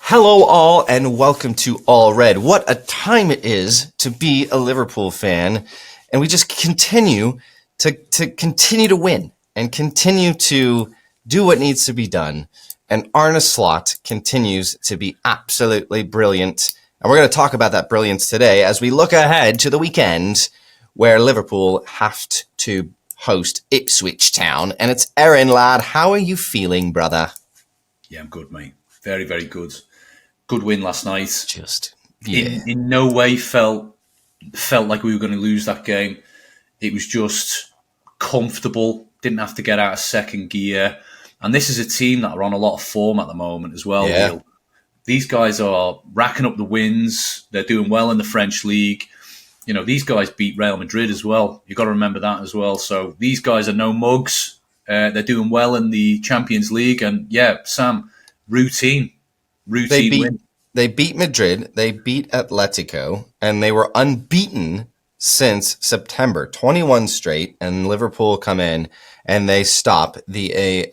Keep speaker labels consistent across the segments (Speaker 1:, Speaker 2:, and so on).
Speaker 1: Hello all and welcome to All Red. What a time it is to be a Liverpool fan. And we just continue to win and continue to do what needs to be done. And Arna Slot continues to be absolutely brilliant. And we're going to talk about that brilliance today as we look ahead to the weekend where Liverpool have to host Ipswich Town. And it's Aaron, lad. How are you feeling, brother?
Speaker 2: Yeah, I'm good, mate. Very, very good. Good win last night. In no way felt like we were going to lose that game. It was just comfortable. Didn't have to get out of second gear. And this is a team that are on a lot of form at the moment as well,
Speaker 1: Yeah.
Speaker 2: Neil. These guys are racking up the wins. They're doing well in the French league. You know, these guys beat Real Madrid as well. You've got to remember that as well. So these guys are no mugs. They're doing well in the Champions League. And yeah, Sam, routine win.
Speaker 1: They beat Madrid, they beat Atletico, and they were unbeaten since September, 21 straight. And Liverpool come in and they stop the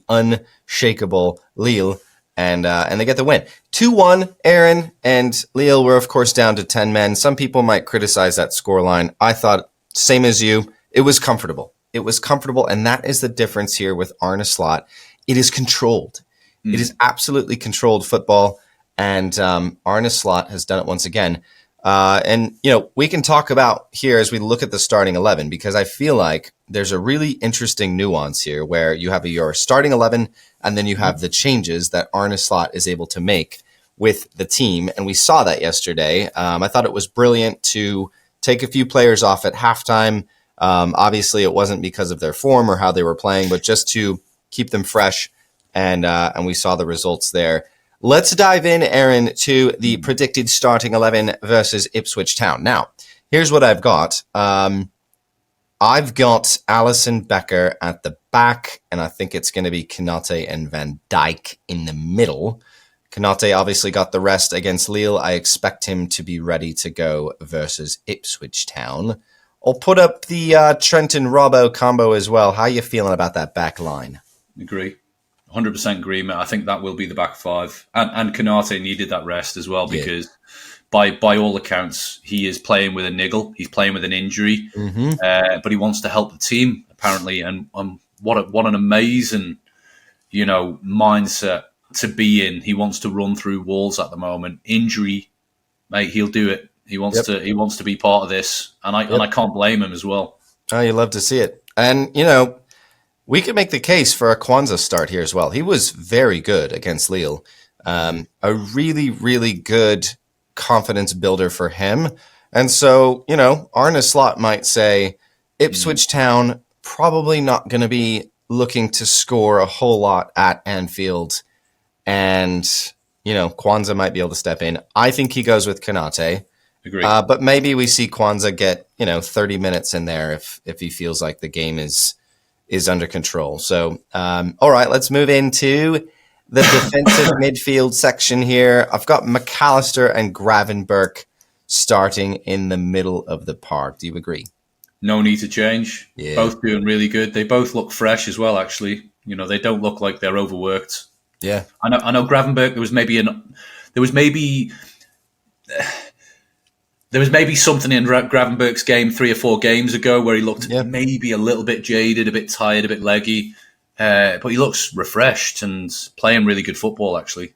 Speaker 1: unshakable Lille, and they get the win. 2-1, Aaron, and Lille were of course down to 10 men. Some people might criticize that scoreline. I thought, same as you, it was comfortable. It was comfortable, and that is the difference here with Arna Slot. It is controlled. It is absolutely controlled football, and Arna Slot has done it once again. And, you know, we can talk about here as we look at the starting 11, because I feel like there's a really interesting nuance here where you have your starting 11, and then you have the changes that Arna Slot is able to make with the team. And we saw that yesterday. I thought it was brilliant to take a few players off at halftime. Obviously, it wasn't because of their form or how they were playing, but just to keep them fresh. And we saw the results there. Let's dive in, Aaron, to the predicted starting 11 versus Ipswich Town. Now, here's what I've got. I've got Alisson Becker at the back, and I think it's going to be Kanate and Van Dijk in the middle. Kanate obviously got the rest against Lille. I expect him to be ready to go versus Ipswich Town. I'll put up the Trent and Robbo combo as well. How are you feeling about that back line?
Speaker 2: Agree. 100% agreement. I think that will be the back five. And Kanate needed that rest as well because by all accounts, he is playing with a niggle. He's playing with an injury, but he wants to help the team, apparently. And what an amazing, mindset to be in. He wants to run through walls at the moment. Injury, mate, he'll do it. He wants to be part of this. And I can't blame him as well.
Speaker 1: Oh, you love to see it. And, we could make the case for a Kwanzaa start here as well. He was very good against Lille. A really, really good confidence builder for him. And so, Arna Slot might say Ipswich Town probably not going to be looking to score a whole lot at Anfield. And, Kwanzaa might be able to step in. I think he goes with Kanate.
Speaker 2: Agree.
Speaker 1: But maybe we see Kwanzaa get, 30 minutes in there if he feels like the game is under control. So, all right, let's move into the defensive midfield section here. I've got McAllister and Gravenberg starting in the middle of the park. Do you agree?
Speaker 2: No need to change.
Speaker 1: Yeah. Both
Speaker 2: doing really good. They both look fresh as well, actually. They don't look like they're overworked.
Speaker 1: Yeah.
Speaker 2: I know Gravenberg, there was maybe something in Gravenberg's game 3 or 4 games ago where he looked maybe a little bit jaded, a bit tired, a bit leggy. But he looks refreshed and playing really good football, actually.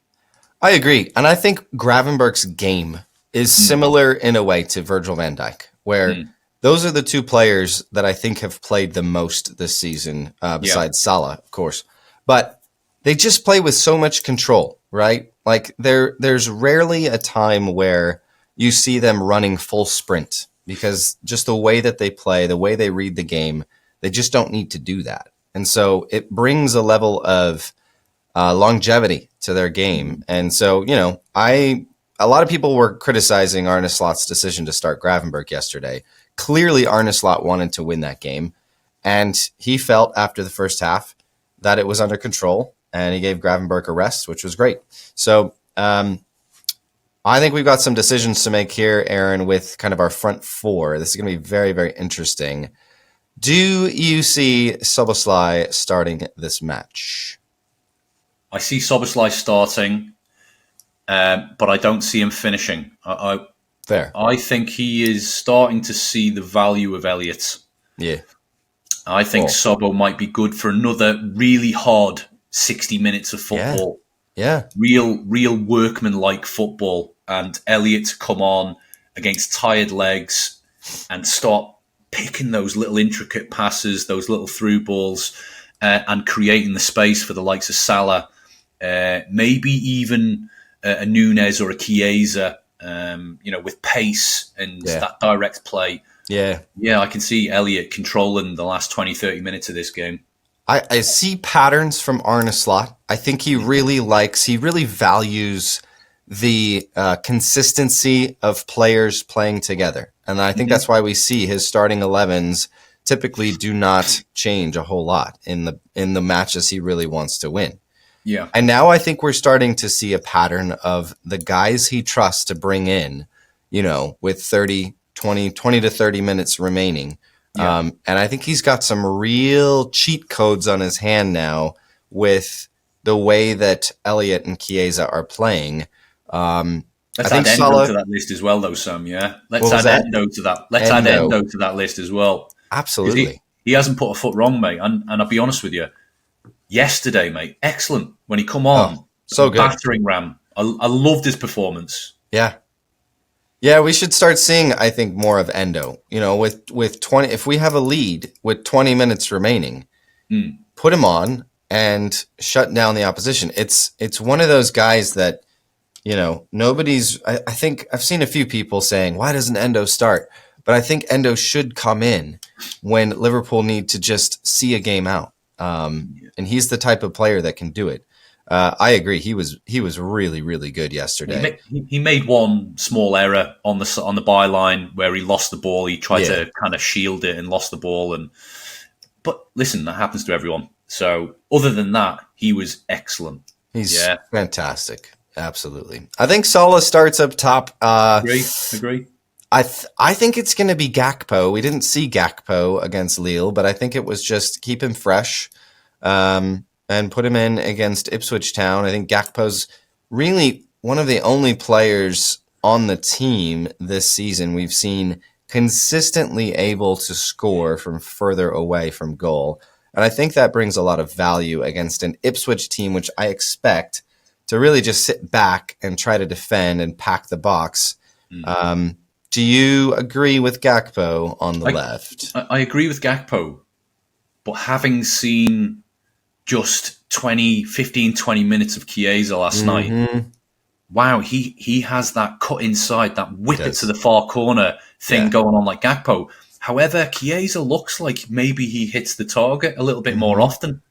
Speaker 1: I agree. And I think Gravenberg's game is similar in a way to Virgil van Dijk, where those are the two players that I think have played the most this season, besides Salah, of course. But they just play with so much control, right? Like there's rarely a time where you see them running full sprint because just the way that they play, the way they read the game, they just don't need to do that. And so it brings a level of longevity to their game. And so, a lot of people were criticizing Arna Slot's decision to start Gravenberg yesterday. Clearly, Arna Slot wanted to win that game. And he felt after the first half that it was under control. And he gave Gravenberg a rest, which was great. So, I think we've got some decisions to make here, Aaron, with kind of our front four. This is going to be very, very interesting. Do you see Szoboszlai starting this match?
Speaker 2: I see Szoboszlai starting. but I don't see him finishing.
Speaker 1: Fair.
Speaker 2: I think he is starting to see the value of Elliott.
Speaker 1: Yeah.
Speaker 2: I think Sobbo might be good for another really hard 60 minutes of football.
Speaker 1: Yeah.
Speaker 2: Real workman-like football. And Elliott to come on against tired legs and start picking those little intricate passes, those little through balls, and creating the space for the likes of Salah, maybe even a Nunez or a Chiesa, with pace and that direct play.
Speaker 1: Yeah.
Speaker 2: Yeah, I can see Elliott controlling the last 20, 30 minutes of this game.
Speaker 1: I see patterns from Arna Slot. I think he really values the consistency of players playing together. And I think that's why we see his starting 11s typically do not change a whole lot in the matches he really wants to win.
Speaker 2: Yeah.
Speaker 1: And now I think we're starting to see a pattern of the guys he trusts to bring in, with 20 to 30 minutes remaining. Yeah. And I think he's got some real cheat codes on his hand now with the way that Elliott and Chiesa are playing.
Speaker 2: Let's add Endo to that list as well, though, Sam. Yeah, let's add Endo to that. Let's add Endo to that list as well.
Speaker 1: Absolutely,
Speaker 2: he hasn't put a foot wrong, mate. And I'll be honest with you, yesterday, mate, excellent when he come on,
Speaker 1: so good,
Speaker 2: battering ram. I loved his performance.
Speaker 1: Yeah, we should start seeing, I think, more of Endo. With 20, if we have a lead with 20 minutes remaining, put him on and shut down the opposition. It's one of those guys that. Nobody's. I think I've seen a few people saying, "Why doesn't Endo start?" But I think Endo should come in when Liverpool need to just see a game out, and he's the type of player that can do it. I agree. He was really, really good yesterday.
Speaker 2: He made one small error on the byline where he lost the ball. He tried to kind of shield it and lost the ball. But listen, that happens to everyone. So other than that, he was excellent.
Speaker 1: He's fantastic. Absolutely. I think Salah starts up top.
Speaker 2: Agree.
Speaker 1: I think it's going to be Gakpo. We didn't see Gakpo against Lille, but I think it was just keep him fresh and put him in against Ipswich Town. I think Gakpo's really one of the only players on the team this season we've seen consistently able to score from further away from goal. And I think that brings a lot of value against an Ipswich team, which I expect to really just sit back and try to defend and pack the box. Do you agree with Gakpo on the left?
Speaker 2: I agree with Gakpo, but having seen just 15, 20 minutes of Chiesa last night, wow, he has that cut inside, that whip it to the far corner thing going on like Gakpo. However, Chiesa looks like maybe he hits the target a little bit more often.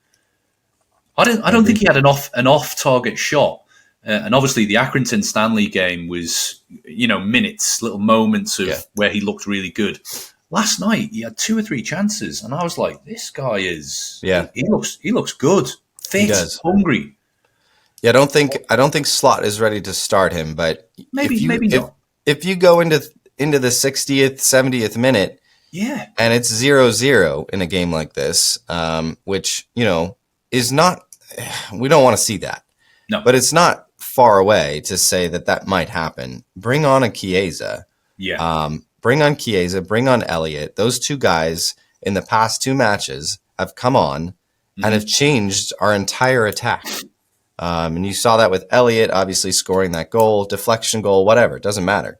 Speaker 2: I don't think he had an off target shot, and obviously the Accrington Stanley game was minutes, little moments of where he looked really good. Last night he had 2 or 3 chances, and I was like, this guy is he looks good, fit, hungry.
Speaker 1: Yeah, I don't think Slot is ready to start him, but
Speaker 2: maybe not.
Speaker 1: If you go into the 60th, 70th minute, and it's 0-0 in a game like this, which is not, we don't want to see that.
Speaker 2: No.
Speaker 1: But it's not far away to say that might happen. Bring on a Chiesa. Bring on Chiesa, bring on Elliott. Those two guys in the past 2 matches have come on and have changed our entire attack. And you saw that with Elliott, obviously scoring that goal, deflection goal, whatever. It doesn't matter.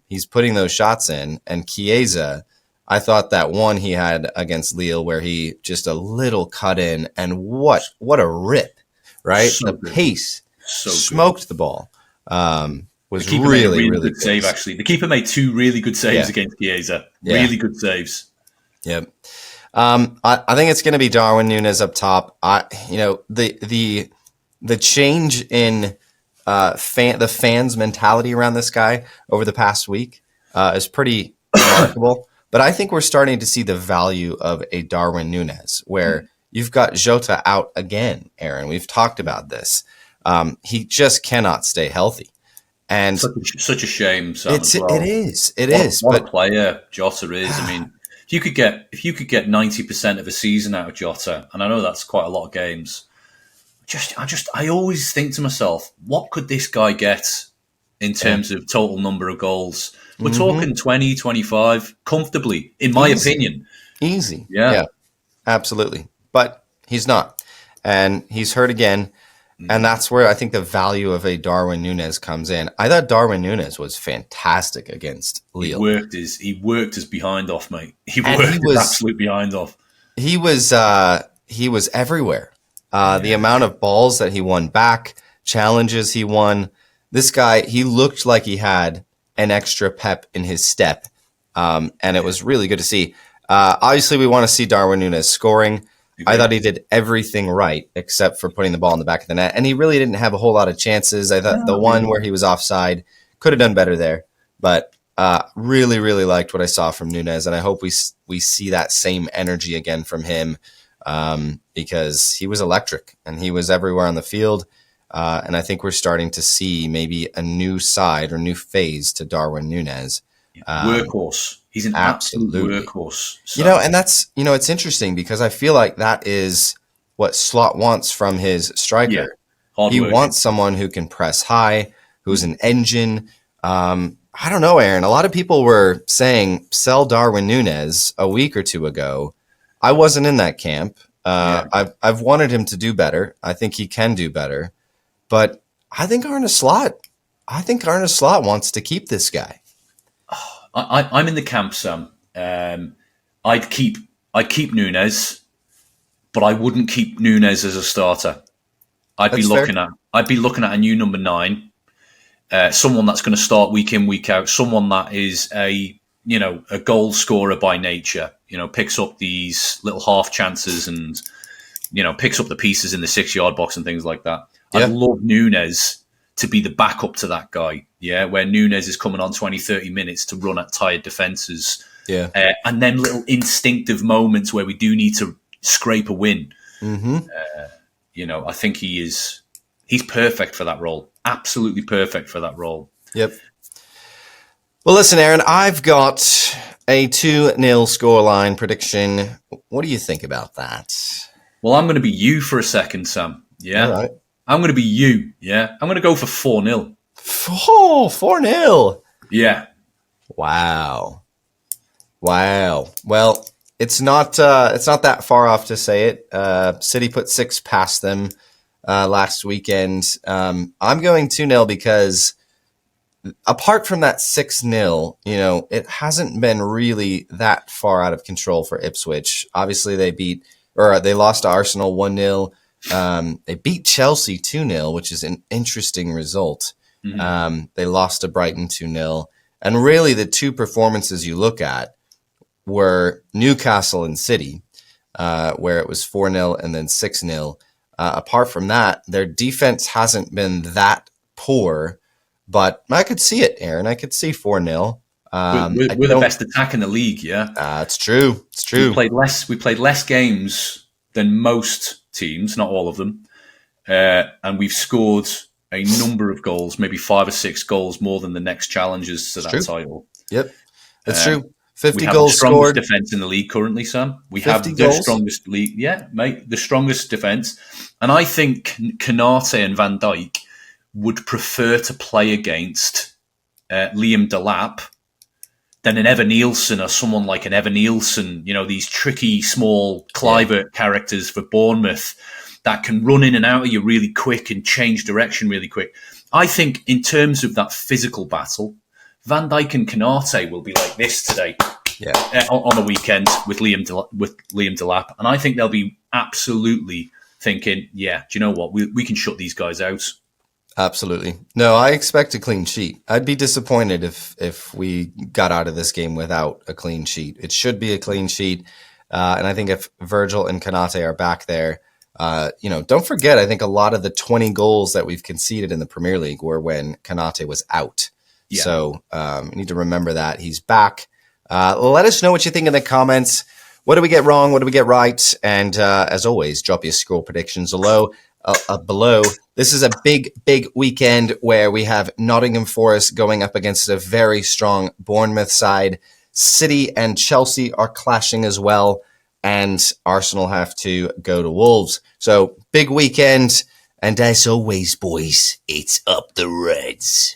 Speaker 1: He's putting those shots in. And Chiesa, I thought that one he had against Lille where he just a little cut in, and what a rip, right? So the good. Pace smoked the ball. Was really
Speaker 2: good save, actually. The keeper made 2 really good saves against Chiesa. Really good saves.
Speaker 1: Yep. I think it's going to be Darwin Nunez up top. The change in the fans' mentality around this guy over the past week is pretty remarkable. But I think we're starting to see the value of a Darwin Nunez, where you've got Jota out again, Aaron. We've talked about this. He just cannot stay healthy. And
Speaker 2: such a shame, Sam.
Speaker 1: It is.
Speaker 2: What a player Jota is. I mean, if you could get 90% of a season out of Jota, and I know that's quite a lot of games, I always think to myself, what could this guy get in terms of total number of goals? We're talking 20, 25 comfortably, in my opinion.
Speaker 1: Easy.
Speaker 2: Yeah.
Speaker 1: Absolutely. But he's not. And he's hurt again. And that's where I think the value of a Darwin Nunez comes in. I thought Darwin Nunez was fantastic against Lille.
Speaker 2: He worked his behind off, mate. He worked his absolute behind off.
Speaker 1: He was everywhere. The amount of balls that he won back, challenges he won. This guy, he looked like he had an extra pep in his step. And it was really good to see. Obviously, we want to see Darwin Nunez scoring. I thought he did everything right except for putting the ball in the back of the net. And he really didn't have a whole lot of chances. I thought the one where he was offside could have done better there. But really, really liked what I saw from Nunez. And I hope we see that same energy again from him because he was electric and he was everywhere on the field. And I think we're starting to see maybe a new side or new phase to Darwin Nunez.
Speaker 2: Workhorse. He's an absolute workhorse. So.
Speaker 1: And that's, it's interesting because I feel like that is what Slot wants from his striker.
Speaker 2: Yeah.
Speaker 1: He wants someone who can press high, who's an engine. I don't know, Aaron. A lot of people were saying sell Darwin Nunez a week or two ago. I wasn't in that camp. I've wanted him to do better. I think he can do better. But I think Arna Slot wants to keep this guy.
Speaker 2: I'm in the camp, Sam. I'd keep Nunez, but I wouldn't keep Nunez as a starter. I'd be looking at a new number 9, someone that's going to start week in, week out, someone that is a goal scorer by nature. Picks up these little half chances and picks up the pieces in the 6-yard box and things like that. Yeah. I'd love Nunez to be the backup to that guy, where Nunez is coming on 20, 30 minutes to run at tired defences. Yeah. And then little instinctive moments where we do need to scrape a win. Mm-hmm. I think he's perfect for that role. Absolutely perfect for that role.
Speaker 1: Yep. Well, listen, Aaron, I've got a 2-0 scoreline prediction. What do you think about that?
Speaker 2: Well, I'm going to be you for a second, Sam. Yeah.
Speaker 1: All right.
Speaker 2: I'm going to be you, yeah? I'm going to go for 4-0.
Speaker 1: 4-0?
Speaker 2: Yeah.
Speaker 1: Wow. Well, it's not that far off to say it. City put 6 past them last weekend. I'm going 2-0 because apart from that 6-0, it hasn't been really that far out of control for Ipswich. Obviously, they lost to Arsenal 1-0. They beat Chelsea 2-0, which is an interesting result. Mm-hmm. They lost to Brighton 2-0. And really the two performances you look at were Newcastle and City, where it was 4-0 and then 6-0. Apart from that, their defense hasn't been that poor, but I could see it, Aaron. I could see 4-0.
Speaker 2: We're the best attack in the league, yeah?
Speaker 1: It's true. It's true.
Speaker 2: We played less games than most teams, not all of them, and we've scored a number of goals, maybe 5 or 6 goals more than the next challengers to that title.
Speaker 1: Yep, that's true. 50
Speaker 2: we
Speaker 1: goals
Speaker 2: have the
Speaker 1: scored.
Speaker 2: Strongest defense in the league currently, Sam. We have the strongest league, mate, the strongest defense, and I think Kanate and Van Dijk would prefer to play against Liam Delap than an Evan Nielsen or someone like an Evan Nielsen, these tricky, small Clivert characters for Bournemouth that can run in and out of you really quick and change direction really quick. I think in terms of that physical battle, Van Dijk and Kanate will be like this today on the weekend with Liam Delap. And I think they'll be absolutely thinking, do you know what? We can shut these guys out.
Speaker 1: Absolutely. No, I expect a clean sheet. I'd be disappointed if we got out of this game without a clean sheet. It should be a clean sheet. And I think if Virgil and Kanate are back there, don't forget, I think a lot of the 20 goals that we've conceded in the Premier League were when Kanate was out. Yeah. So you need to remember that. He's back. Let us know what you think in the comments. What do we get wrong? What do we get right? And as always, drop your score predictions below. This is a big weekend where we have Nottingham Forest going up against a very strong Bournemouth side. City and Chelsea are clashing as well, and Arsenal have to go to Wolves. So big weekend. And as always, boys, it's up the Reds.